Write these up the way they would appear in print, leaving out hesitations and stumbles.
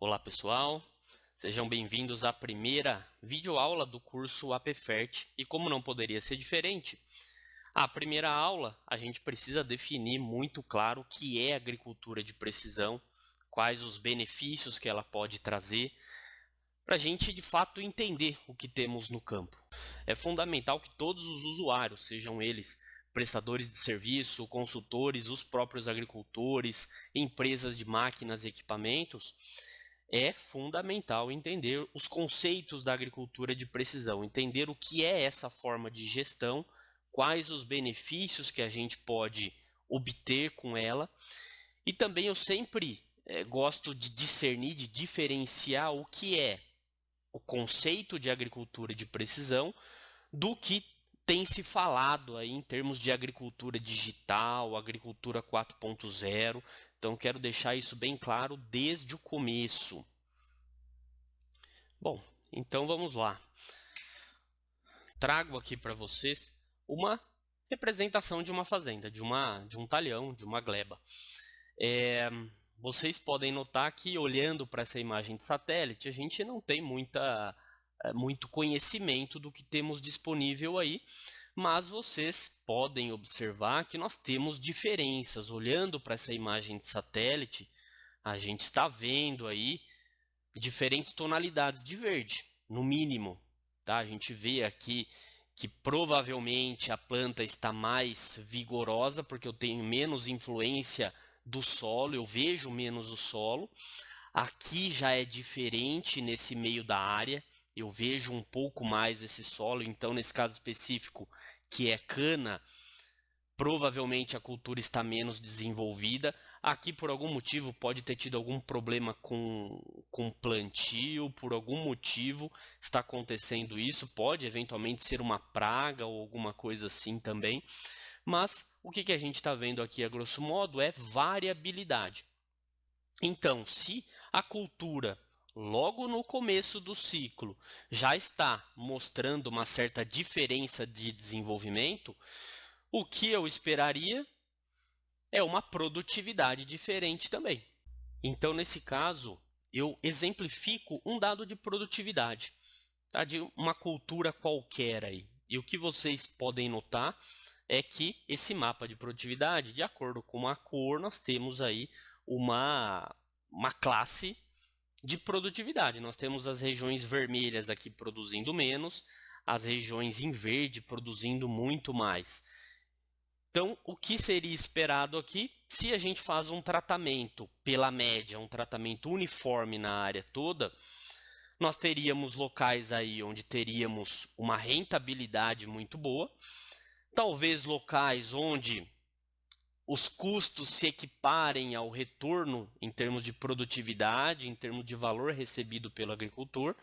Olá pessoal, sejam bem-vindos à primeira videoaula do curso APFERT e como não poderia ser diferente, a primeira aula a gente precisa definir muito claro o que é agricultura de precisão, quais os benefícios que ela pode trazer, para a gente de fato entender o que temos no campo. É fundamental que todos os usuários, sejam eles prestadores de serviço, consultores, os próprios agricultores, empresas de máquinas e equipamentos, é fundamental entender os conceitos da agricultura de precisão, entender o que é essa forma de gestão, quais os benefícios que a gente pode obter com ela. E também eu sempre gosto de discernir, de diferenciar o que é o conceito de agricultura de precisão do que tem se falado aí em termos de agricultura digital, agricultura 4.0. Então quero deixar isso bem claro desde o começo. Bom, então vamos lá. Trago aqui para vocês uma representação de uma fazenda, de um talhão, de uma gleba. Vocês podem notar que, olhando para essa imagem de satélite, a gente não tem muito conhecimento do que temos disponível aí, mas vocês podem observar que nós temos diferenças. Olhando para essa imagem de satélite, a gente está vendo aí diferentes tonalidades de verde, no mínimo. Tá? A gente vê aqui que provavelmente a planta está mais vigorosa, porque eu tenho menos influência do solo, eu vejo menos o solo. Aqui já é diferente nesse meio da área, eu vejo um pouco mais esse solo, então nesse caso específico, que é cana, provavelmente a cultura está menos desenvolvida. Aqui, por algum motivo, pode ter tido algum problema com plantio, por algum motivo está acontecendo isso. Pode eventualmente ser uma praga ou alguma coisa assim também. Mas o que a gente está vendo aqui, a grosso modo, é variabilidade. Então, se a cultura logo no começo do ciclo já está mostrando uma certa diferença de desenvolvimento, o que eu esperaria é uma produtividade diferente também. Então, nesse caso, eu exemplifico um dado de produtividade, tá? De uma cultura qualquer aí. E o que vocês podem notar é que esse mapa de produtividade, de acordo com a cor, nós temos aí uma classe de produtividade. Nós temos as regiões vermelhas aqui produzindo menos, as regiões em verde produzindo muito mais. Então, o que seria esperado aqui, se a gente faz um tratamento pela média, um tratamento uniforme na área toda, nós teríamos locais aí onde teríamos uma rentabilidade muito boa, talvez locais onde os custos se equiparem ao retorno em termos de produtividade, em termos de valor recebido pelo agricultor,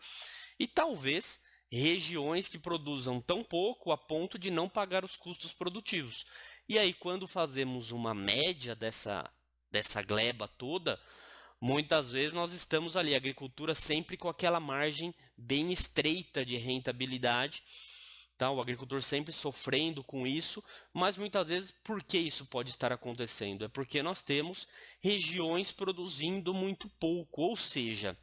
e talvez regiões que produzam tão pouco a ponto de não pagar os custos produtivos. E aí, quando fazemos uma média dessa gleba toda, muitas vezes nós estamos ali, a agricultura sempre com aquela margem bem estreita de rentabilidade. Tá? O agricultor sempre sofrendo com isso, mas muitas vezes por que isso pode estar acontecendo? É porque nós temos regiões produzindo muito pouco, ou seja,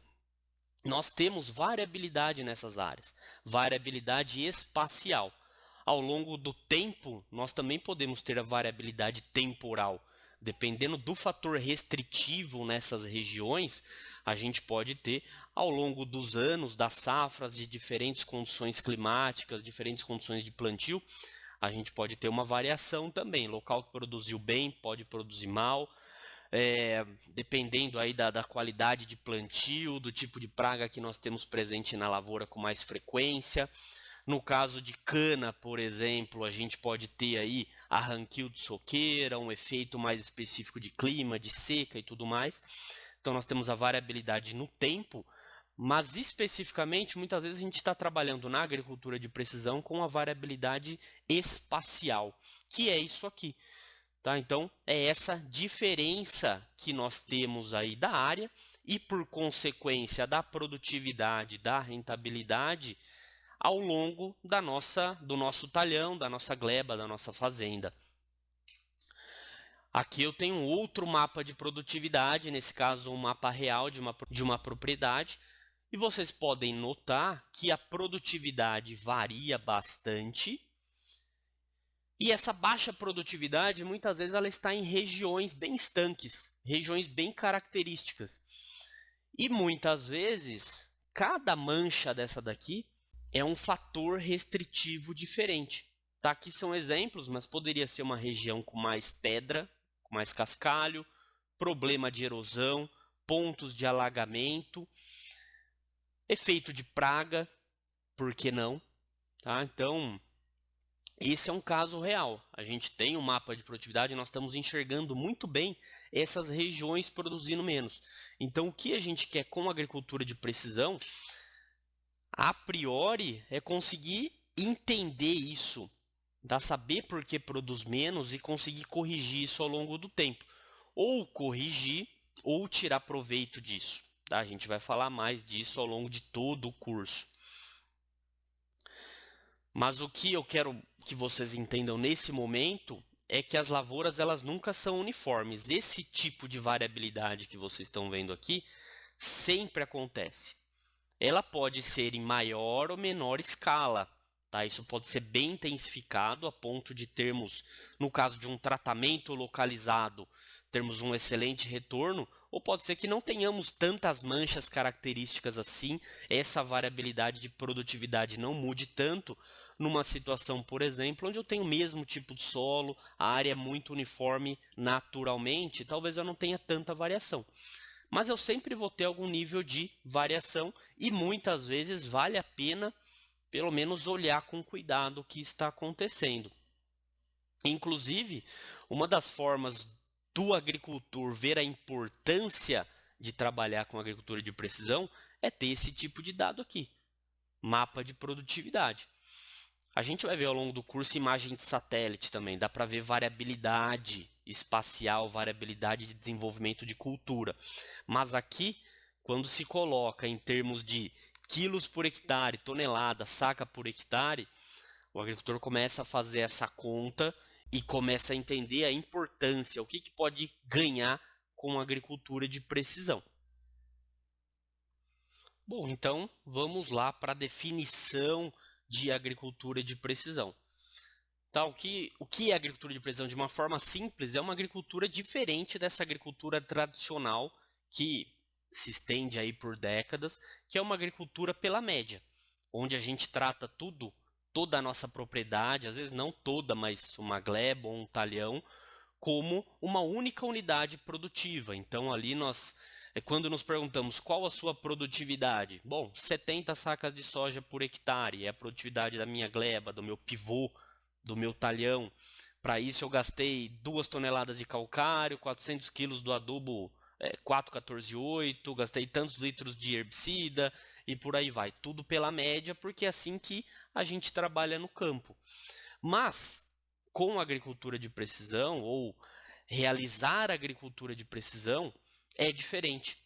nós temos variabilidade nessas áreas, variabilidade espacial. Ao longo do tempo, nós também podemos ter a variabilidade temporal. Dependendo do fator restritivo nessas regiões, a gente pode ter, ao longo dos anos, das safras, de diferentes condições climáticas, diferentes condições de plantio, a gente pode ter uma variação também. Local que produziu bem pode produzir mal, dependendo aí da qualidade de plantio, do tipo de praga que nós temos presente na lavoura com mais frequência. No caso de cana, por exemplo, a gente pode ter aí arranquio de soqueira, um efeito mais específico de clima, de seca e tudo mais. Então nós temos a variabilidade no tempo, mas especificamente, muitas vezes a gente está trabalhando na agricultura de precisão com a variabilidade espacial, que é isso aqui. Tá? Então, é essa diferença que nós temos aí da área e, por consequência, da produtividade, da rentabilidade ao longo do nosso talhão, da nossa gleba, da nossa fazenda. Aqui eu tenho outro mapa de produtividade, nesse caso um mapa real de uma propriedade, e vocês podem notar que a produtividade varia bastante, e essa baixa produtividade, muitas vezes, ela está em regiões bem estanques, regiões bem características. E muitas vezes, cada mancha dessa daqui é um fator restritivo diferente. Tá? Aqui são exemplos, mas poderia ser uma região com mais pedra, com mais cascalho, problema de erosão, pontos de alagamento, efeito de praga, por que não? Tá? Então, esse é um caso real. A gente tem um mapa de produtividade e nós estamos enxergando muito bem essas regiões produzindo menos. Então, o que a gente quer com a agricultura de precisão, a priori, é conseguir entender isso, tá? Saber por que produz menos e conseguir corrigir isso ao longo do tempo. Ou corrigir, ou tirar proveito disso. Tá? A gente vai falar mais disso ao longo de todo o curso. Mas o que eu quero que vocês entendam nesse momento é que as lavouras elas nunca são uniformes. Esse tipo de variabilidade que vocês estão vendo aqui sempre acontece. Ela pode ser em maior ou menor escala, tá? Isso pode ser bem intensificado a ponto de termos, no caso de um tratamento localizado, termos um excelente retorno, ou pode ser que não tenhamos tantas manchas características assim, essa variabilidade de produtividade não mude tanto, numa situação, por exemplo, onde eu tenho o mesmo tipo de solo, a área é muito uniforme naturalmente, talvez eu não tenha tanta variação. Mas eu sempre vou ter algum nível de variação e muitas vezes vale a pena, pelo menos, olhar com cuidado o que está acontecendo. Inclusive, uma das formas do agricultor ver a importância de trabalhar com agricultura de precisão é ter esse tipo de dado aqui, mapa de produtividade. A gente vai ver ao longo do curso imagem de satélite também, dá para ver variabilidade espacial, variabilidade de desenvolvimento de cultura. Mas aqui, quando se coloca em termos de quilos por hectare, tonelada, saca por hectare, o agricultor começa a fazer essa conta e começa a entender a importância, o que pode ganhar com a agricultura de precisão. Bom, então vamos lá para a definição de agricultura de precisão. Então, o que é agricultura de precisão? De uma forma simples, é uma agricultura diferente dessa agricultura tradicional que se estende aí por décadas, que é uma agricultura pela média, onde a gente trata toda a nossa propriedade, às vezes não toda, mas uma gleba ou um talhão, como uma única unidade produtiva. Então, ali quando nos perguntamos qual a sua produtividade, bom, 70 sacas de soja por hectare é a produtividade da minha gleba, do meu pivô, do meu talhão. Para isso eu gastei 2 toneladas de calcário, 400 quilos do adubo 4,14,8, gastei tantos litros de herbicida e por aí vai. Tudo pela média, porque é assim que a gente trabalha no campo. Mas, com a agricultura de precisão, ou realizar a agricultura de precisão, é diferente.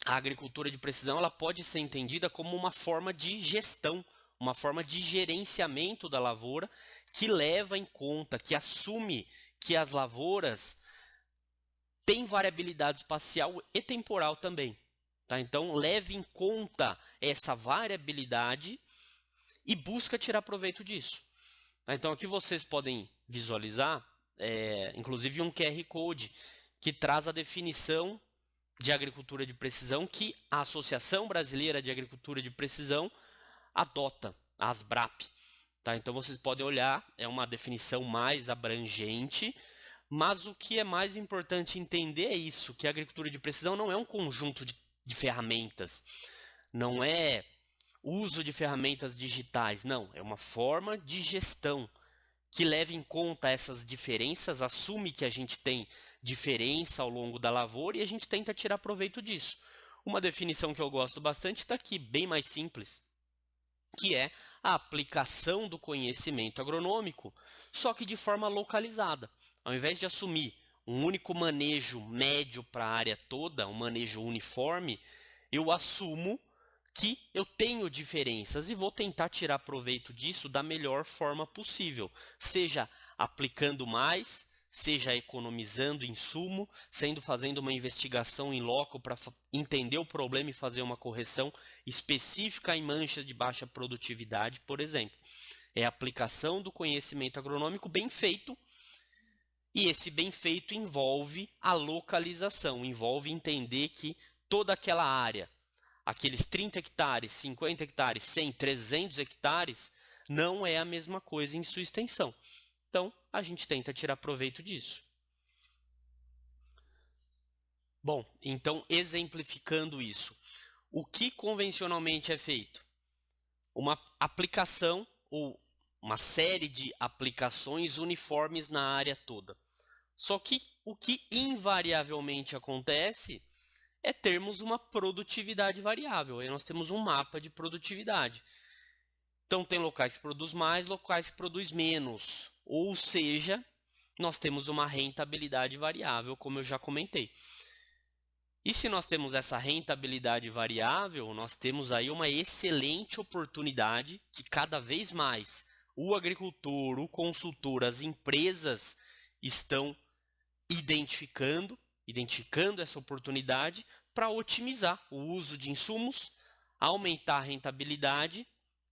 A agricultura de precisão ela pode ser entendida como uma forma de gestão, uma forma de gerenciamento da lavoura que leva em conta, que assume que as lavouras têm variabilidade espacial e temporal também. Tá? Então, leve em conta essa variabilidade e busca tirar proveito disso. Tá? Então, aqui vocês podem visualizar, inclusive um QR Code que traz a definição de agricultura de precisão que a Associação Brasileira de Agricultura de Precisão adota, a ASBRAP. Tá? Então vocês podem olhar, é uma definição mais abrangente, mas o que é mais importante entender é isso, que a agricultura de precisão não é um conjunto de ferramentas, não é uso de ferramentas digitais, não, é uma forma de gestão que leva em conta essas diferenças, assume que a gente tem diferença ao longo da lavoura e a gente tenta tirar proveito disso. Uma definição que eu gosto bastante está aqui, bem mais simples, que é a aplicação do conhecimento agronômico, só que de forma localizada. Ao invés de assumir um único manejo médio para a área toda, um manejo uniforme, eu assumo que eu tenho diferenças e vou tentar tirar proveito disso da melhor forma possível, seja aplicando mais, seja economizando insumo, fazendo uma investigação em loco para entender o problema e fazer uma correção específica em manchas de baixa produtividade, por exemplo. É a aplicação do conhecimento agronômico bem feito, e esse bem feito envolve a localização, envolve entender que toda aquela área, aqueles 30 hectares, 50 hectares, 100, 300 hectares, não é a mesma coisa em sua extensão. Então, a gente tenta tirar proveito disso. Bom, então, exemplificando isso, o que convencionalmente é feito? Uma aplicação ou uma série de aplicações uniformes na área toda. Só que o que invariavelmente acontece é termos uma produtividade variável. Aí nós temos um mapa de produtividade. Então, tem locais que produzem mais, locais que produzem menos. Ou seja, nós temos uma rentabilidade variável, como eu já comentei. E se nós temos essa rentabilidade variável, nós temos aí uma excelente oportunidade que cada vez mais o agricultor, o consultor, as empresas estão identificando essa oportunidade para otimizar o uso de insumos, aumentar a rentabilidade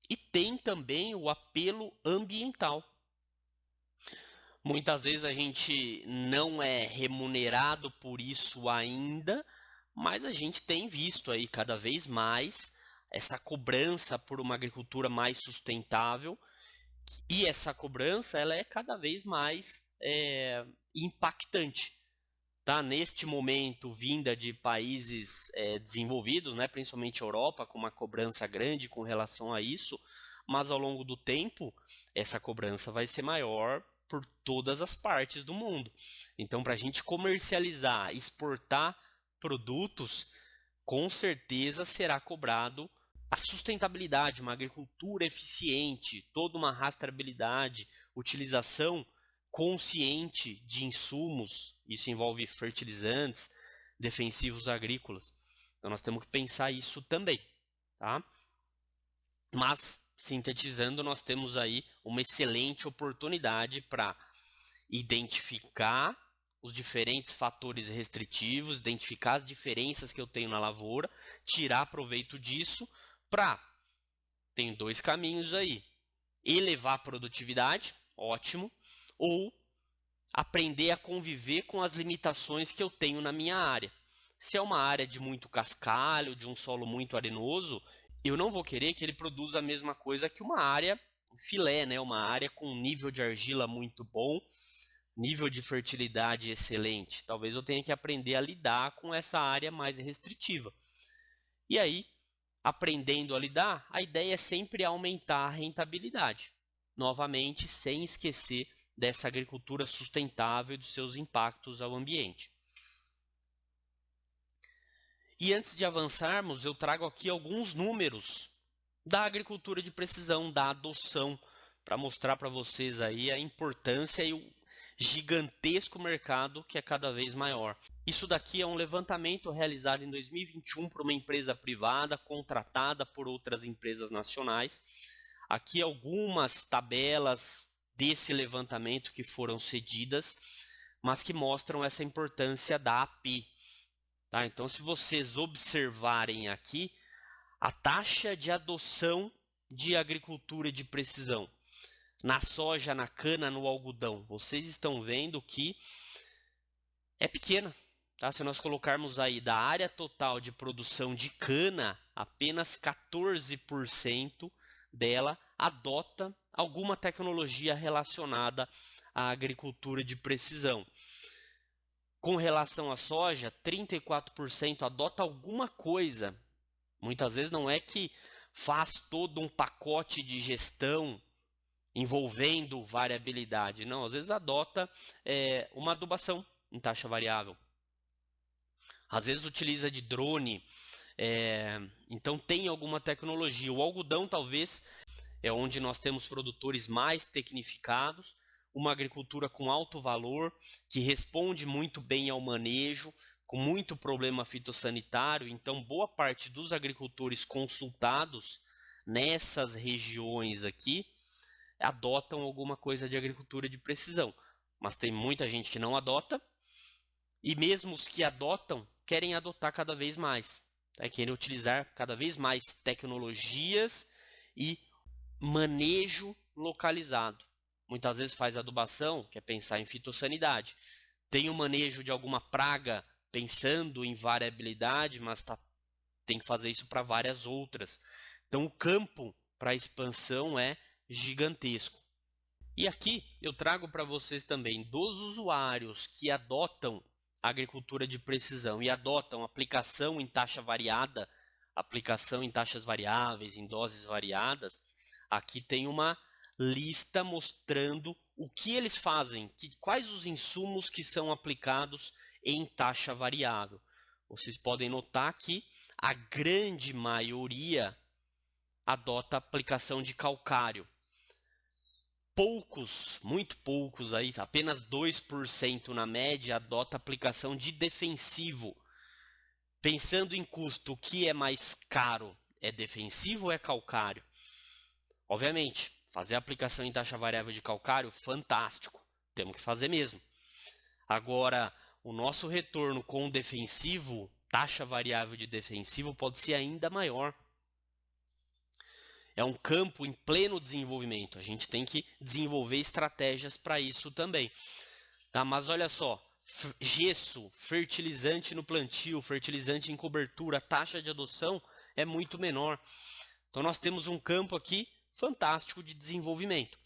e tem também o apelo ambiental. Muitas vezes a gente não é remunerado por isso ainda, mas a gente tem visto aí cada vez mais essa cobrança por uma agricultura mais sustentável, e essa cobrança ela é cada vez mais impactante. Tá? Neste momento, vinda de países desenvolvidos, né, principalmente Europa, com uma cobrança grande com relação a isso, mas ao longo do tempo, essa cobrança vai ser maior por todas as partes do mundo. Então, para a gente comercializar, exportar produtos, com certeza será cobrado a sustentabilidade, uma agricultura eficiente, toda uma rastreabilidade, utilização consciente de insumos, isso envolve fertilizantes, defensivos agrícolas. Então nós temos que pensar isso também, tá? Mas, sintetizando, nós temos aí uma excelente oportunidade para identificar os diferentes fatores restritivos, identificar as diferenças que eu tenho na lavoura, tirar proveito disso tem dois caminhos aí: elevar a produtividade, ótimo, ou aprender a conviver com as limitações que eu tenho na minha área. Se é uma área de muito cascalho, de um solo muito arenoso, eu não vou querer que ele produza a mesma coisa que uma área filé, né? Uma área com nível de argila muito bom, nível de fertilidade excelente. Talvez eu tenha que aprender a lidar com essa área mais restritiva. E aí, aprendendo a lidar, a ideia é sempre aumentar a rentabilidade. Novamente, sem esquecer dessa agricultura sustentável e dos seus impactos ao ambiente. E antes de avançarmos, eu trago aqui alguns números da agricultura de precisão, da adoção, para mostrar para vocês aí a importância e o gigantesco mercado que é cada vez maior. Isso daqui é um levantamento realizado em 2021 por uma empresa privada contratada por outras empresas nacionais. Aqui algumas tabelas desse levantamento que foram cedidas, mas que mostram essa importância da API. Tá? Então, se vocês observarem aqui, a taxa de adoção de agricultura de precisão na soja, na cana, no algodão, vocês estão vendo que é pequena. Tá? Se nós colocarmos aí da área total de produção de cana, apenas 14% dela adota alguma tecnologia relacionada à agricultura de precisão. Com relação à soja, 34% adota alguma coisa. Muitas vezes não é que faz todo um pacote de gestão envolvendo variabilidade. Não, às vezes adota uma adubação em taxa variável. Às vezes utiliza de drone. Então tem alguma tecnologia. O algodão talvez é onde nós temos produtores mais tecnificados, uma agricultura com alto valor, que responde muito bem ao manejo, com muito problema fitossanitário. Então, boa parte dos agricultores consultados nessas regiões aqui adotam alguma coisa de agricultura de precisão. mas tem muita gente que não adota, e mesmo os que adotam, querem adotar cada vez mais, tá? Querem utilizar cada vez mais tecnologias e manejo localizado. Muitas vezes faz adubação, quer pensar em fitossanidade. Tem o manejo de alguma praga, pensando em variabilidade, mas tem que fazer isso para várias outras. Então o campo para expansão é gigantesco. E aqui eu trago para vocês também dos usuários que adotam agricultura de precisão e adotam aplicação em taxa variada, aplicação em taxas variáveis, em doses variadas. Aqui tem uma lista mostrando o que eles fazem, quais os insumos que são aplicados em taxa variável. Vocês podem notar que a grande maioria adota aplicação de calcário. Poucos, muito poucos aí, apenas 2% na média adota aplicação de defensivo. Pensando em custo, o que é mais caro? É defensivo ou é calcário? Obviamente, fazer a aplicação em taxa variável de calcário, fantástico. Temos que fazer mesmo. Agora, o nosso retorno com defensivo, taxa variável de defensivo, pode ser ainda maior. É um campo em pleno desenvolvimento. A gente tem que desenvolver estratégias para isso também. Tá? Mas olha só, gesso, fertilizante no plantio, fertilizante em cobertura, taxa de adoção é muito menor. Então nós temos um campo aqui fantástico de desenvolvimento.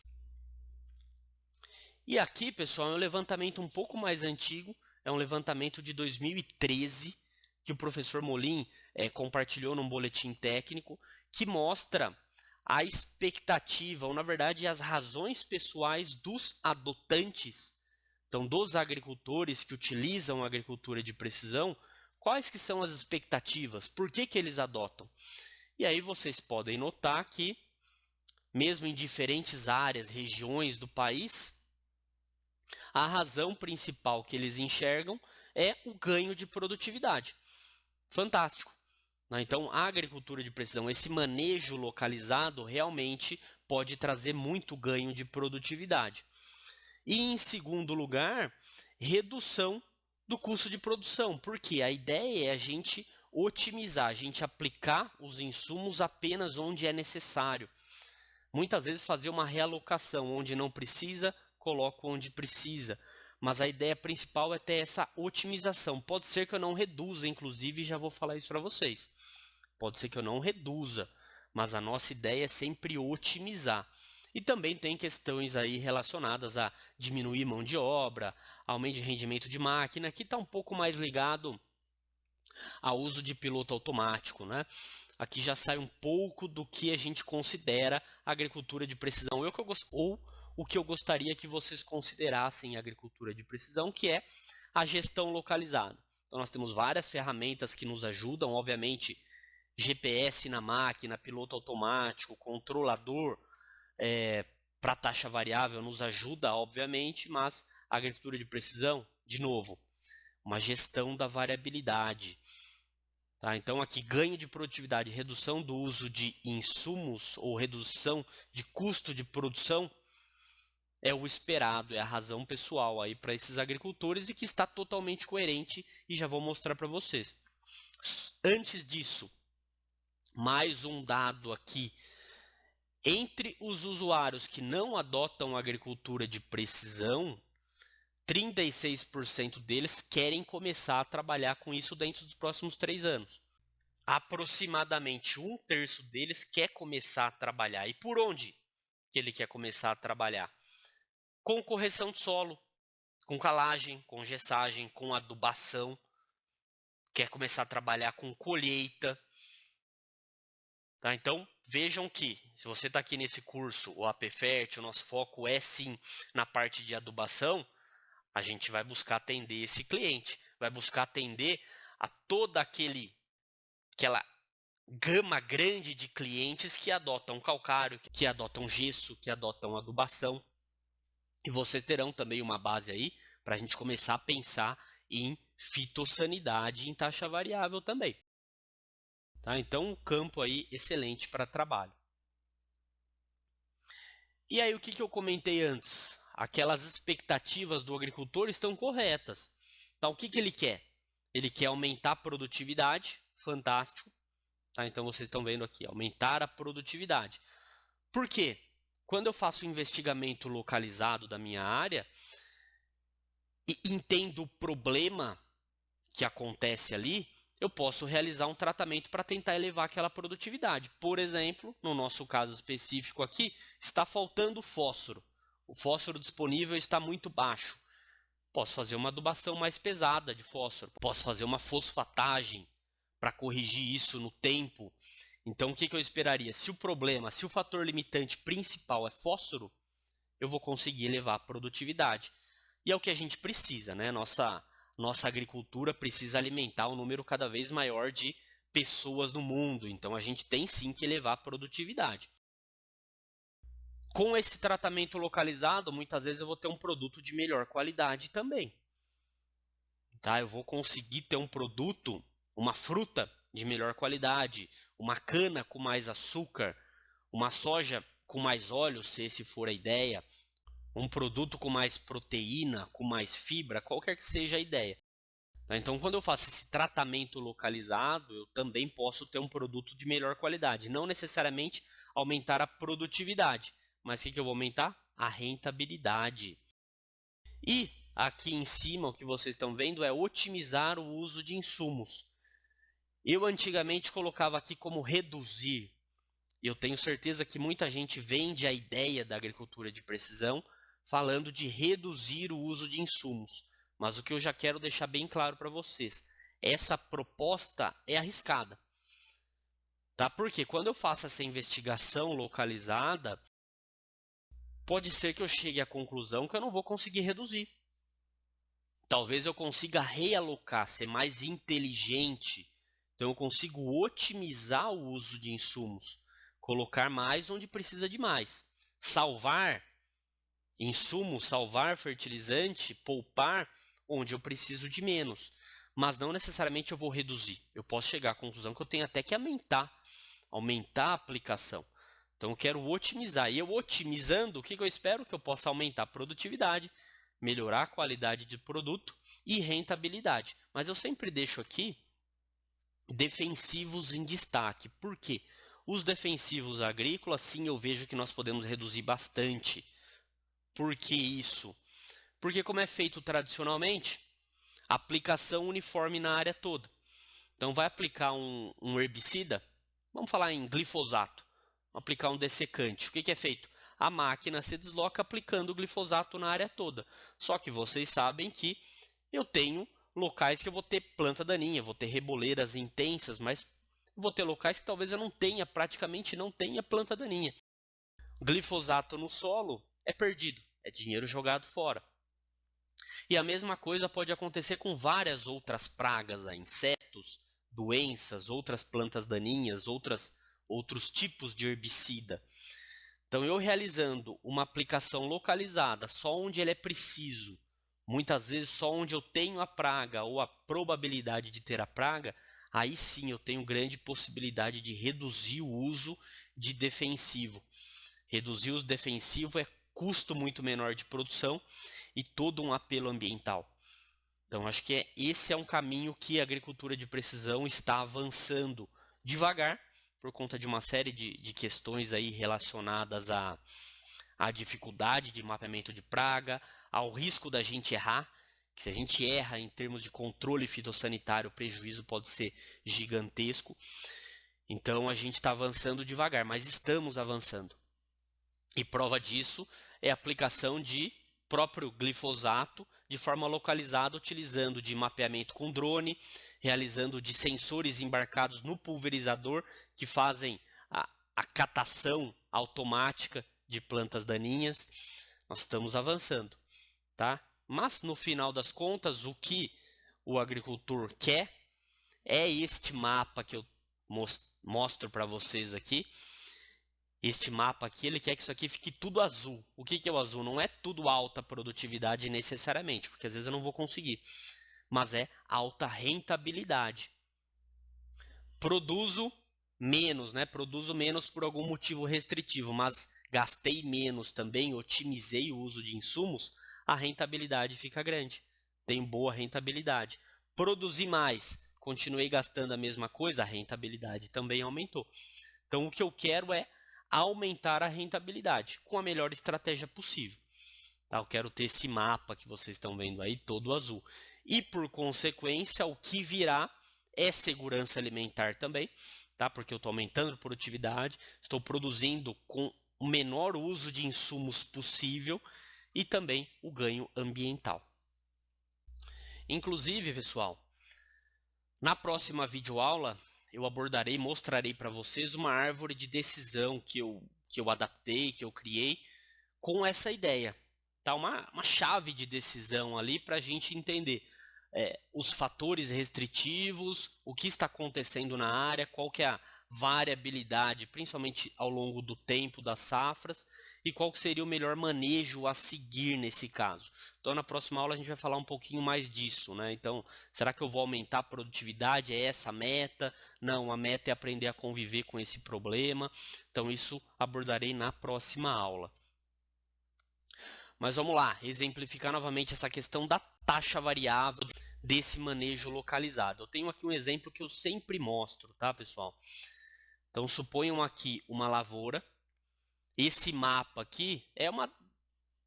E aqui, pessoal, é um levantamento um pouco mais antigo, é um levantamento de 2013, que o professor Molin compartilhou num boletim técnico, que mostra a expectativa, ou na verdade as razões pessoais dos adotantes, então dos agricultores que utilizam a agricultura de precisão, quais que são as expectativas, por que eles adotam? E aí vocês podem notar que, mesmo em diferentes áreas, regiões do país, a razão principal que eles enxergam é o ganho de produtividade. Fantástico. Então, a agricultura de precisão, esse manejo localizado, realmente pode trazer muito ganho de produtividade. E, em segundo lugar, redução do custo de produção, porque a ideia é a gente otimizar, a gente aplicar os insumos apenas onde é necessário. Muitas vezes fazer uma realocação, onde não precisa, coloco onde precisa. Mas a ideia principal é ter essa otimização. Pode ser que eu não reduza, inclusive, já vou falar isso para vocês. Pode ser que eu não reduza, mas a nossa ideia é sempre otimizar. E também tem questões aí relacionadas a diminuir mão de obra, aumento de rendimento de máquina, que está um pouco mais ligado ao uso de piloto automático, né? Aqui já sai um pouco do que a gente considera agricultura de precisão, ou o que eu gostaria que vocês considerassem agricultura de precisão, que é a gestão localizada. Então nós temos várias ferramentas que nos ajudam, obviamente, GPS na máquina, piloto automático, controlador para taxa variável nos ajuda, obviamente, mas a agricultura de precisão, de novo, uma gestão da variabilidade. Tá? Então aqui ganho de produtividade, redução do uso de insumos ou redução de custo de produção é o esperado, é a razão pessoal aí para esses agricultores e que está totalmente coerente e já vou mostrar para vocês. Antes disso, mais um dado aqui. Entre os usuários que não adotam agricultura de precisão, 36% deles querem começar a trabalhar com isso dentro dos próximos 3 anos. Aproximadamente 1/3 deles quer começar a trabalhar. E por onde que ele quer começar a trabalhar? Com correção de solo, com calagem, com gessagem, com adubação. Quer começar a trabalhar com colheita. Tá? Então, vejam que, se você está aqui nesse curso, o APFERT, o nosso foco é sim na parte de adubação, a gente vai buscar atender esse cliente, vai buscar atender a toda aquela gama grande de clientes que adotam calcário, que adotam gesso, que adotam adubação. E vocês terão também uma base aí para a gente começar a pensar em fitossanidade em taxa variável também. Tá? Então, um campo aí excelente para trabalho. E aí, o que eu comentei antes? aquelas expectativas do agricultor estão corretas. Então, o que ele quer? Ele quer aumentar a produtividade, fantástico. Tá? Então, vocês estão vendo aqui, aumentar a produtividade. Por quê? Quando eu faço um investigamento localizado da minha área e entendo o problema que acontece ali, eu posso realizar um tratamento para tentar elevar aquela produtividade. Por exemplo, no nosso caso específico aqui, está faltando fósforo. O fósforo disponível está muito baixo. Posso fazer uma adubação mais pesada de fósforo. Posso fazer uma fosfatagem para corrigir isso no tempo. Então, o que eu esperaria? Se o fator limitante principal é fósforo, eu vou conseguir elevar a produtividade. E é o que a gente precisa, né? Nossa agricultura precisa alimentar um número cada vez maior de pessoas no mundo. Então, a gente tem sim que elevar a produtividade. Com esse tratamento localizado, muitas vezes eu vou ter um produto de melhor qualidade também. Tá? Eu vou conseguir ter um produto, uma fruta de melhor qualidade, uma cana com mais açúcar, uma soja com mais óleo, se esse for a ideia, um produto com mais proteína, com mais fibra, qualquer que seja a ideia. Então, quando eu faço esse tratamento localizado, eu também posso ter um produto de melhor qualidade. Não necessariamente aumentar a produtividade, mas o que eu vou aumentar? A rentabilidade. E aqui em cima, o que vocês estão vendo é otimizar o uso de insumos. Eu antigamente colocava aqui como reduzir. Eu tenho certeza que muita gente vende a ideia da agricultura de precisão falando de reduzir o uso de insumos. Mas o que eu já quero deixar bem claro para vocês, essa proposta é arriscada. Tá? Porque quando eu faço essa investigação localizada, pode ser que eu chegue à conclusão que eu não vou conseguir reduzir. Talvez eu consiga realocar, ser mais inteligente. Então eu consigo otimizar o uso de insumos, colocar mais onde precisa de mais, salvar insumos, salvar fertilizante, poupar onde eu preciso de menos. Mas não necessariamente eu vou reduzir. Eu posso chegar à conclusão que eu tenho até que aumentar a aplicação. Então eu quero otimizar. E eu otimizando, o que eu espero? Que eu possa aumentar a produtividade, melhorar a qualidade de produto e rentabilidade. Mas eu sempre deixo aqui defensivos em destaque. Por quê? Os defensivos agrícolas, sim, eu vejo que nós podemos reduzir bastante. Por que isso? Porque como é feito tradicionalmente, aplicação uniforme na área toda. Então vai aplicar um herbicida, vamos falar em glifosato, vamos aplicar um dessecante. O que é feito? A máquina se desloca aplicando o glifosato na área toda. Só que vocês sabem que eu tenho locais que eu vou ter planta daninha, vou ter reboleiras intensas, mas vou ter locais que talvez eu não tenha, praticamente não tenha planta daninha. Glifosato no solo é perdido, é dinheiro jogado fora. E a mesma coisa pode acontecer com várias outras pragas, insetos, doenças, outras plantas daninhas, outros tipos de herbicida. Então, eu realizando uma aplicação localizada só onde ele é preciso, muitas vezes só onde eu tenho a praga ou a probabilidade de ter a praga, aí sim eu tenho grande possibilidade de reduzir o uso de defensivo. Reduzir o defensivo é custo muito menor de produção e todo um apelo ambiental. Então, acho que esse é um caminho que a agricultura de precisão está avançando devagar, por conta de uma série de questões aí relacionadas à dificuldade de mapeamento de praga, ao risco da gente errar, que se a gente erra em termos de controle fitossanitário, o prejuízo pode ser gigantesco. Então, a gente está avançando devagar, mas estamos avançando. E prova disso é a aplicação de próprio glifosato de forma localizada, utilizando de mapeamento com drone, realizando de sensores embarcados no pulverizador que fazem a catação automática de plantas daninhas. Nós estamos avançando, tá? Mas no final das contas, o que o agricultor quer é este mapa que eu mostro para vocês aqui. Este mapa aqui, ele quer que isso aqui fique tudo azul. O que é o azul? Não é tudo alta produtividade necessariamente, porque às vezes eu não vou conseguir. Mas é alta rentabilidade. Produzo menos, né? Produzo menos por algum motivo restritivo, mas gastei menos também, otimizei o uso de insumos, a rentabilidade fica grande. Tenho boa rentabilidade. Produzi mais, continuei gastando a mesma coisa, a rentabilidade também aumentou. Então, o que eu quero é aumentar a rentabilidade com a melhor estratégia possível. Tá? Eu quero ter esse mapa que vocês estão vendo aí, todo azul. E, por consequência, o que virá é segurança alimentar também, tá? Porque eu estou aumentando a produtividade, estou produzindo com o menor uso de insumos possível e também o ganho ambiental. Inclusive, pessoal, na próxima videoaula eu abordarei, mostrarei para vocês uma árvore de decisão que eu adaptei, que eu criei com essa ideia. Tá? Uma chave de decisão ali para a gente entender os fatores restritivos, o que está acontecendo na área, qual que é a variabilidade, principalmente ao longo do tempo das safras, e qual que seria o melhor manejo a seguir nesse caso. Então, na próxima aula a gente vai falar um pouquinho mais disso, né? Então, será que eu vou aumentar a produtividade? É essa a meta? Não, a meta é aprender a conviver com esse problema. Então, isso abordarei na próxima aula. Mas vamos lá, exemplificar novamente essa questão da taxa variável desse manejo localizado. Eu tenho aqui um exemplo que eu sempre mostro, tá, pessoal? Então, suponham aqui uma lavoura. Esse mapa aqui é um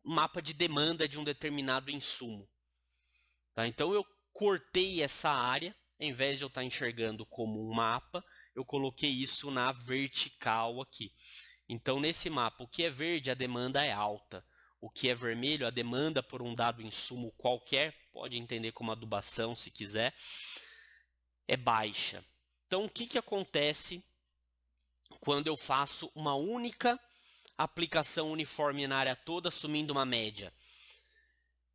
mapa de demanda de um determinado insumo. Tá? Então, eu cortei essa área, em vez de eu estar enxergando como um mapa, eu coloquei isso na vertical aqui. Então, nesse mapa, o que é verde, a demanda é alta. O que é vermelho, a demanda por um dado insumo qualquer, pode entender como adubação se quiser, é baixa. Então, o que acontece quando eu faço uma única aplicação uniforme na área toda, assumindo uma média?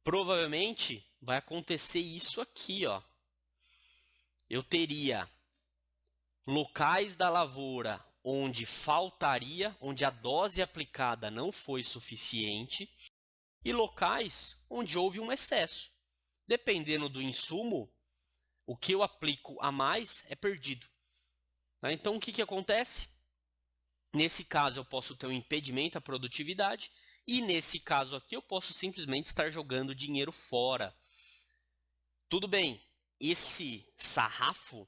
Provavelmente vai acontecer isso aqui, ó. Eu teria locais da lavoura onde faltaria, onde a dose aplicada não foi suficiente, e locais onde houve um excesso. Dependendo do insumo, o que eu aplico a mais é perdido. Tá? Então, o que acontece? Nesse caso, eu posso ter um impedimento à produtividade, e nesse caso aqui, eu posso simplesmente estar jogando dinheiro fora. Tudo bem, esse sarrafo,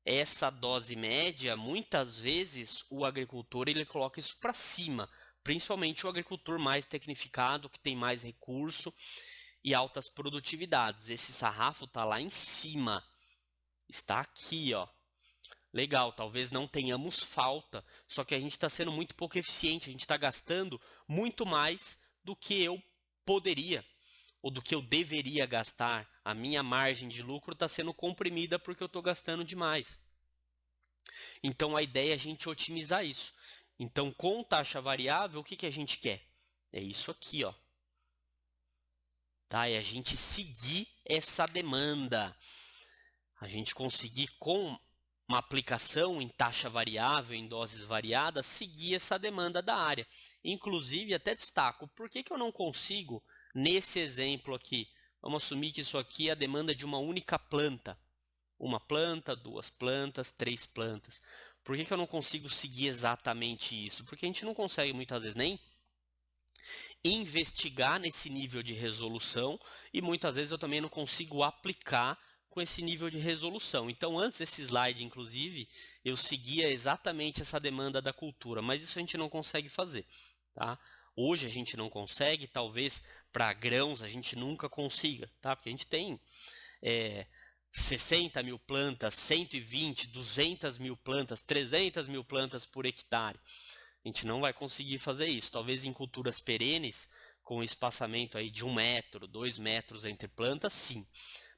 essa dose média, muitas vezes o agricultor ele coloca isso para cima, principalmente o agricultor mais tecnificado, que tem mais recurso e altas produtividades. Esse sarrafo está lá em cima, está aqui, ó. Legal, talvez não tenhamos falta, só que a gente está sendo muito pouco eficiente, a gente está gastando muito mais do que eu poderia ou do que eu deveria gastar. A minha margem de lucro está sendo comprimida porque eu estou gastando demais. Então, a ideia é a gente otimizar isso. Então, com taxa variável, o que a gente quer? É isso aqui, ó. Tá? É a gente seguir essa demanda. A gente conseguir, com uma aplicação em taxa variável, em doses variadas, seguir essa demanda da área. Inclusive, até destaco, por que eu não consigo, nesse exemplo aqui, vamos assumir que isso aqui é a demanda de uma única planta. Uma planta, duas plantas, três plantas. Por que eu não consigo seguir exatamente isso? Porque a gente não consegue muitas vezes nem investigar nesse nível de resolução e muitas vezes eu também não consigo aplicar com esse nível de resolução. Então, antes desse slide, inclusive, eu seguia exatamente essa demanda da cultura, mas isso a gente não consegue fazer. Tá? Hoje a gente não consegue, talvez para grãos a gente nunca consiga, tá? Porque a gente tem 60 mil plantas, 120, 200 mil plantas, 300 mil plantas por hectare. A gente não vai conseguir fazer isso. Talvez em culturas perenes, com espaçamento aí de 1 metro, 2 metros entre plantas, sim.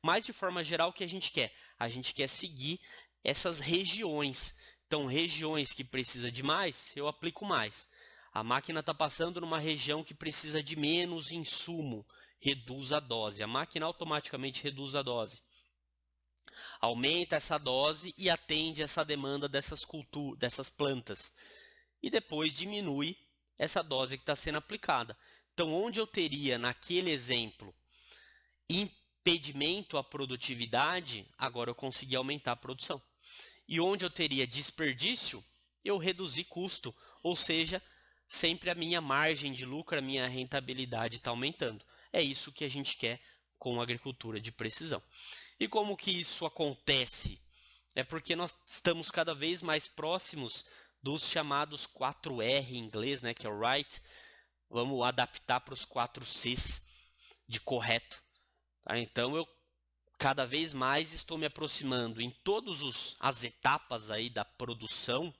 Mas, de forma geral, o que a gente quer? A gente quer seguir essas regiões. Então, regiões que precisam de mais, eu aplico mais. A máquina está passando numa região que precisa de menos insumo, reduz a dose. A máquina automaticamente reduz a dose. Aumenta essa dose e atende essa demanda dessas plantas. E depois diminui essa dose que está sendo aplicada. Então, onde eu teria, naquele exemplo, impedimento à produtividade, agora eu consegui aumentar a produção. E onde eu teria desperdício, eu reduzi custo, ou seja, sempre a minha margem de lucro, a minha rentabilidade está aumentando. É isso que a gente quer com a agricultura de precisão. E como que isso acontece? É porque nós estamos cada vez mais próximos dos chamados 4R em inglês, né, que é o right. Vamos adaptar para os 4Cs de correto. Tá? Então eu cada vez mais estou me aproximando em todas as etapas aí da produção,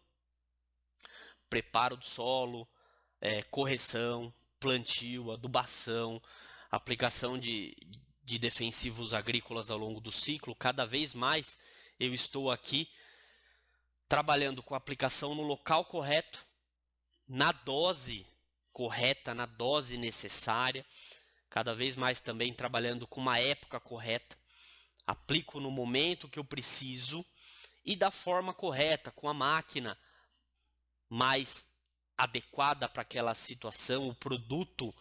preparo do solo, correção, plantio, adubação, aplicação de defensivos agrícolas ao longo do ciclo. Cada vez mais eu estou aqui trabalhando com a aplicação no local correto, na dose correta, na dose necessária, cada vez mais também trabalhando com uma época correta, aplico no momento que eu preciso e da forma correta, com a máquina mais adequada para aquela situação, o produto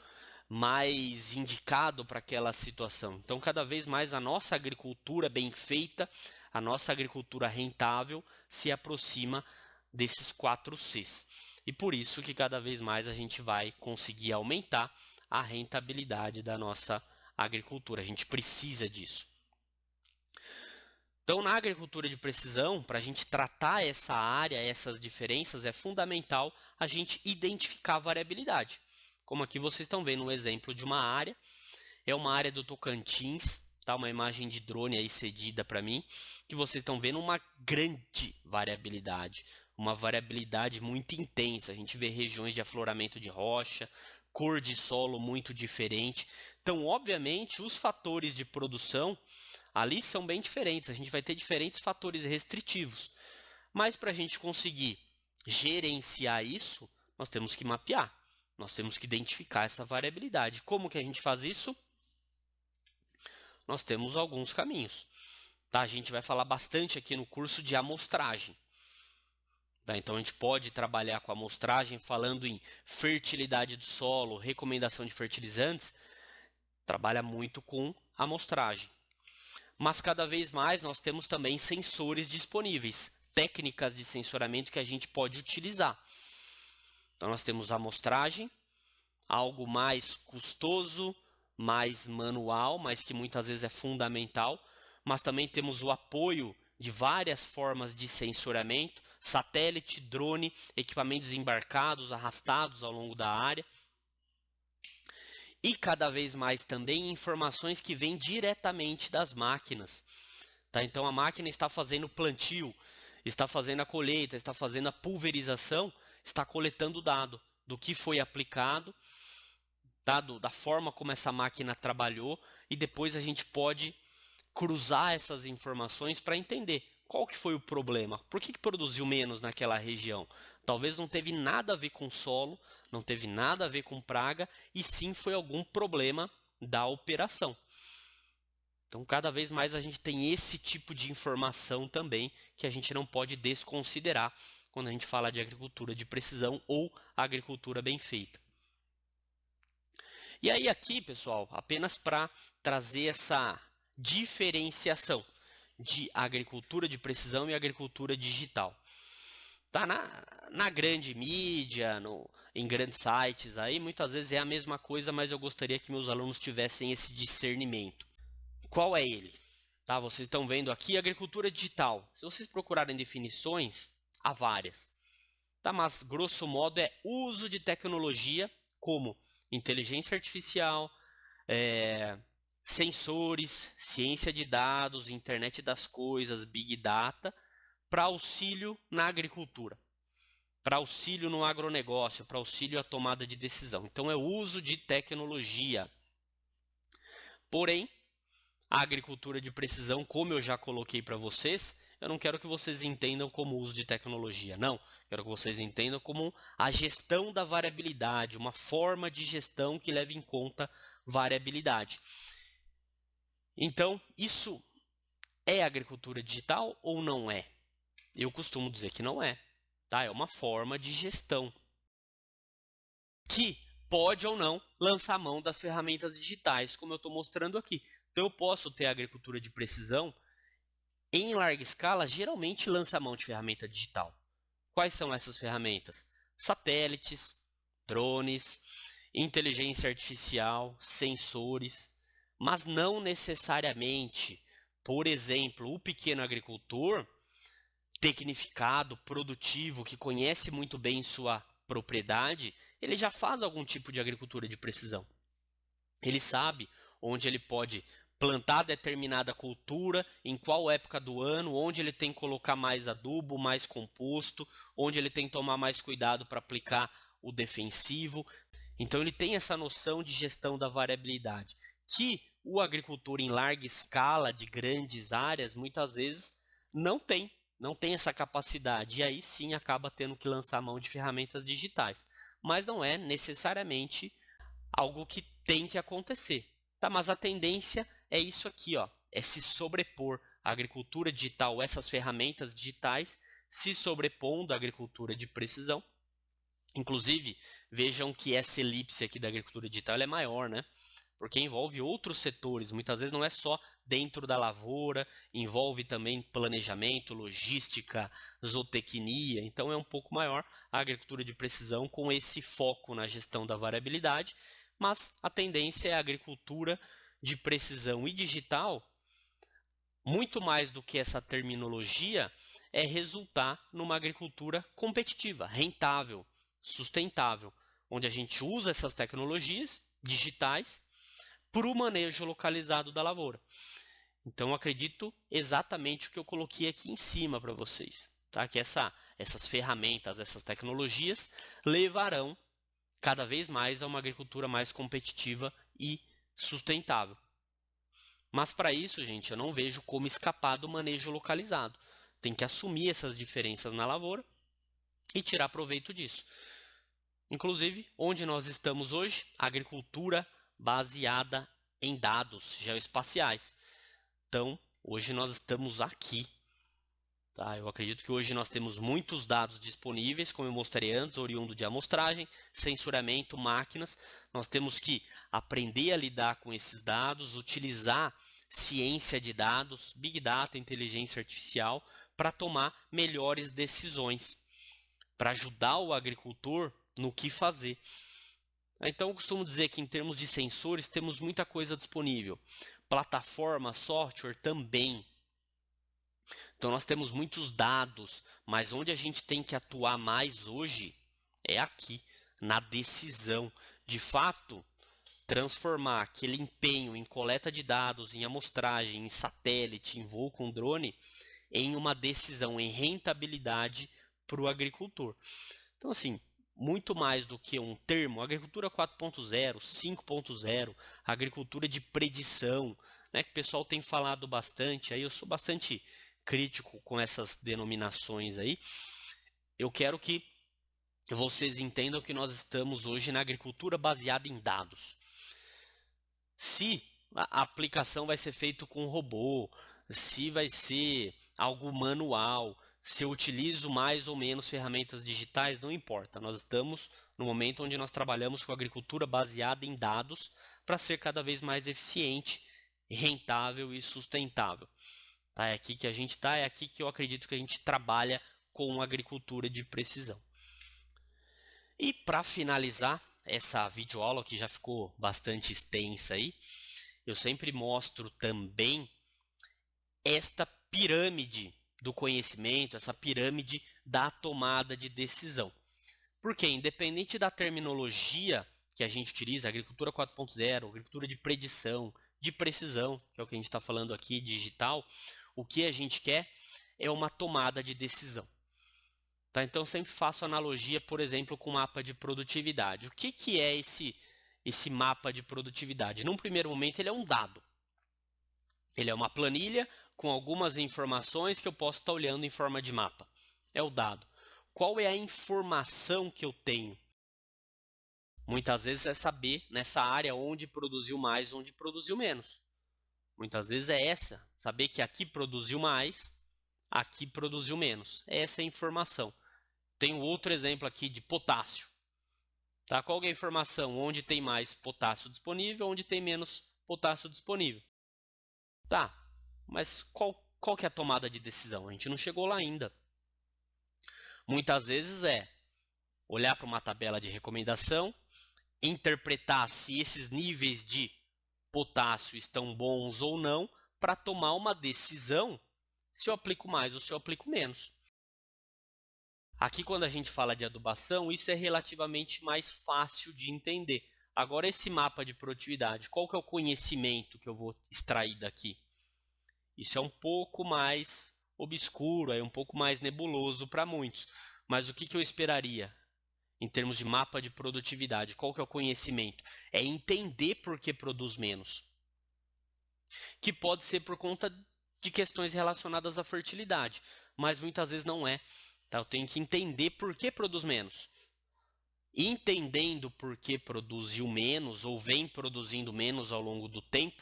mais indicado para aquela situação. Então, cada vez mais a nossa agricultura bem feita, a nossa agricultura rentável se aproxima desses 4Cs. E por isso que cada vez mais a gente vai conseguir aumentar a rentabilidade da nossa agricultura. A gente precisa disso. Então, na agricultura de precisão, para a gente tratar essa área, essas diferenças, é fundamental a gente identificar a variabilidade. Como aqui vocês estão vendo um exemplo de uma área, é uma área do Tocantins, tá? Uma imagem de drone aí cedida para mim, que vocês estão vendo uma grande variabilidade, uma variabilidade muito intensa. A gente vê regiões de afloramento de rocha, cor de solo muito diferente. Então, obviamente, os fatores de produção ali são bem diferentes, a gente vai ter diferentes fatores restritivos. Mas para a gente conseguir gerenciar isso, nós temos que mapear, nós temos que identificar essa variabilidade. Como que a gente faz isso? Nós temos alguns caminhos. Tá? A gente vai falar bastante aqui no curso de amostragem. Tá? Então a gente pode trabalhar com amostragem falando em fertilidade do solo, recomendação de fertilizantes, trabalha muito com amostragem. Mas cada vez mais nós temos também sensores disponíveis, técnicas de sensoramento que a gente pode utilizar. Então nós temos a amostragem, algo mais custoso, mais manual, mas que muitas vezes é fundamental. Mas também temos o apoio de várias formas de sensoramento, satélite, drone, equipamentos embarcados, arrastados ao longo da área. E cada vez mais também informações que vêm diretamente das máquinas. Tá? Então a máquina está fazendo plantio, está fazendo a colheita, está fazendo a pulverização, está coletando dado do que foi aplicado, tá? Da forma como essa máquina trabalhou, e depois a gente pode cruzar essas informações para entender qual que foi o problema, por que produziu menos naquela região. Talvez não teve nada a ver com solo, não teve nada a ver com praga, e sim foi algum problema da operação. Então, cada vez mais a gente tem esse tipo de informação também que a gente não pode desconsiderar quando a gente fala de agricultura de precisão ou agricultura bem feita. E aí aqui, pessoal, apenas para trazer essa diferenciação de agricultura de precisão e agricultura digital. Tá na grande mídia, em grandes sites, aí muitas vezes é a mesma coisa, mas eu gostaria que meus alunos tivessem esse discernimento. Qual é ele? Tá, vocês estão vendo aqui agricultura digital. Se vocês procurarem definições, há várias. Tá, mas grosso modo é uso de tecnologia como inteligência artificial, sensores, ciência de dados, internet das coisas, big data, para auxílio na agricultura, para auxílio no agronegócio, para auxílio à tomada de decisão. Então é o uso de tecnologia. Porém, a agricultura de precisão, como eu já coloquei para vocês, eu não quero que vocês entendam como uso de tecnologia, não. Quero que vocês entendam como a gestão da variabilidade, uma forma de gestão que leve em conta variabilidade. Então, isso é agricultura digital ou não é? Eu costumo dizer que não é. Tá? É uma forma de gestão que pode ou não lançar a mão das ferramentas digitais, como eu estou mostrando aqui. Então, eu posso ter agricultura de precisão em larga escala, geralmente lança a mão de ferramenta digital. Quais são essas ferramentas? Satélites, drones, inteligência artificial, sensores, mas não necessariamente, por exemplo, o pequeno agricultor tecnificado, produtivo, que conhece muito bem sua propriedade, ele já faz algum tipo de agricultura de precisão. Ele sabe onde ele pode plantar determinada cultura, em qual época do ano, onde ele tem que colocar mais adubo, mais composto, onde ele tem que tomar mais cuidado para aplicar o defensivo. Então ele tem essa noção de gestão da variabilidade, que o agricultor em larga escala, de grandes áreas, muitas vezes não tem essa capacidade, e aí sim acaba tendo que lançar mão de ferramentas digitais. Mas não é necessariamente algo que tem que acontecer. Tá? Mas a tendência é isso aqui, ó, é se sobrepor a agricultura digital, essas ferramentas digitais se sobrepondo à agricultura de precisão. Inclusive, vejam que essa elipse aqui da agricultura digital é maior, né? Porque envolve outros setores, muitas vezes não é só dentro da lavoura, envolve também planejamento, logística, zootecnia, então é um pouco maior a agricultura de precisão com esse foco na gestão da variabilidade, mas a tendência é a agricultura de precisão e digital, muito mais do que essa terminologia, é resultar numa agricultura competitiva, rentável, sustentável, onde a gente usa essas tecnologias digitais para o manejo localizado da lavoura. Então, eu acredito exatamente o que eu coloquei aqui em cima para vocês, tá? Que essas ferramentas, essas tecnologias levarão cada vez mais a uma agricultura mais competitiva e sustentável. Mas para isso, gente, eu não vejo como escapar do manejo localizado. Tem que assumir essas diferenças na lavoura e tirar proveito disso. Inclusive, onde nós estamos hoje, agricultura baseada em dados geoespaciais. Então, hoje nós estamos aqui. Tá? Eu acredito que hoje nós temos muitos dados disponíveis, como eu mostrei antes, oriundo de amostragem, censuramento, máquinas. Nós temos que aprender a lidar com esses dados, utilizar ciência de dados, Big Data, inteligência artificial, para tomar melhores decisões, para ajudar o agricultor no que fazer. Então, eu costumo dizer que em termos de sensores, temos muita coisa disponível. Plataforma, software também. Então, nós temos muitos dados, mas onde a gente tem que atuar mais hoje é aqui, na decisão. De fato, transformar aquele empenho em coleta de dados, em amostragem, em satélite, em voo com drone, em uma decisão, em rentabilidade para o agricultor. Então, assim, muito mais do que um termo, agricultura 4.0, 5.0, agricultura de predição, né, que o pessoal tem falado bastante, aí eu sou bastante crítico com essas denominações aí. Eu quero que vocês entendam que nós estamos hoje na agricultura baseada em dados. Se a aplicação vai ser feita com robô, se vai ser algo manual, se eu utilizo mais ou menos ferramentas digitais, não importa. Nós estamos no momento onde nós trabalhamos com agricultura baseada em dados para ser cada vez mais eficiente, rentável e sustentável. Tá? É aqui que a gente está, é aqui que eu acredito que a gente trabalha com agricultura de precisão. E para finalizar essa videoaula, que já ficou bastante extensa aí, eu sempre mostro também esta pirâmide do conhecimento, essa pirâmide da tomada de decisão. Porque, independente da terminologia que a gente utiliza, agricultura 4.0, agricultura de predição, de precisão, que é o que a gente está falando aqui, digital, o que a gente quer é uma tomada de decisão. Tá? Então, eu sempre faço analogia, por exemplo, com o mapa de produtividade. O que é esse mapa de produtividade? Num primeiro momento, ele é um dado. Ele é uma planilha com algumas informações que eu posso estar olhando em forma de mapa. É o dado. Qual é a informação que eu tenho? Muitas vezes é saber nessa área onde produziu mais, onde produziu menos. Muitas vezes é essa, saber que aqui produziu mais, aqui produziu menos. Essa é a informação. Tenho outro exemplo aqui de potássio. Tá? Qual é a informação? Onde tem mais potássio disponível, onde tem menos potássio disponível. Tá, mas qual que é a tomada de decisão? A gente não chegou lá ainda. Muitas vezes olhar para uma tabela de recomendação, interpretar se esses níveis de potássio estão bons ou não, para tomar uma decisão se eu aplico mais ou se eu aplico menos. Aqui, quando a gente fala de adubação, isso é relativamente mais fácil de entender. Agora, esse mapa de produtividade, qual que é o conhecimento que eu vou extrair daqui? Isso é um pouco mais obscuro, é um pouco mais nebuloso para muitos. Mas o que eu esperaria em termos de mapa de produtividade? Qual que é o conhecimento? É entender por que produz menos. Que pode ser por conta de questões relacionadas à fertilidade, mas muitas vezes não é. Tá? Eu tenho que entender por que produz menos. Entendendo por que produziu menos ou vem produzindo menos ao longo do tempo,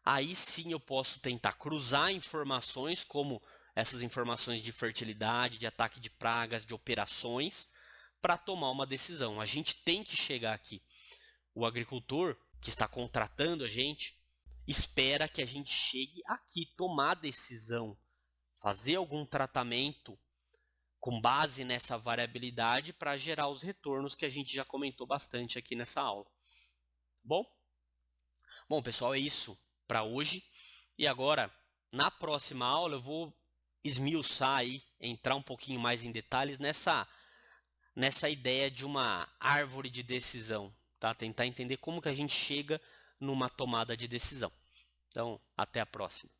aí sim eu posso tentar cruzar informações como essas informações de fertilidade, de ataque de pragas, de operações, para tomar uma decisão. A gente tem que chegar aqui. O agricultor que está contratando a gente espera que a gente chegue aqui, tomar a decisão, fazer algum tratamento com base nessa variabilidade para gerar os retornos que a gente já comentou bastante aqui nessa aula. Bom? Bom, pessoal, é isso para hoje. E agora, na próxima aula, eu vou esmiuçar aí, entrar um pouquinho mais em detalhes nessa ideia de uma árvore de decisão, tá? Tentar entender como que a gente chega numa tomada de decisão. Então, até a próxima.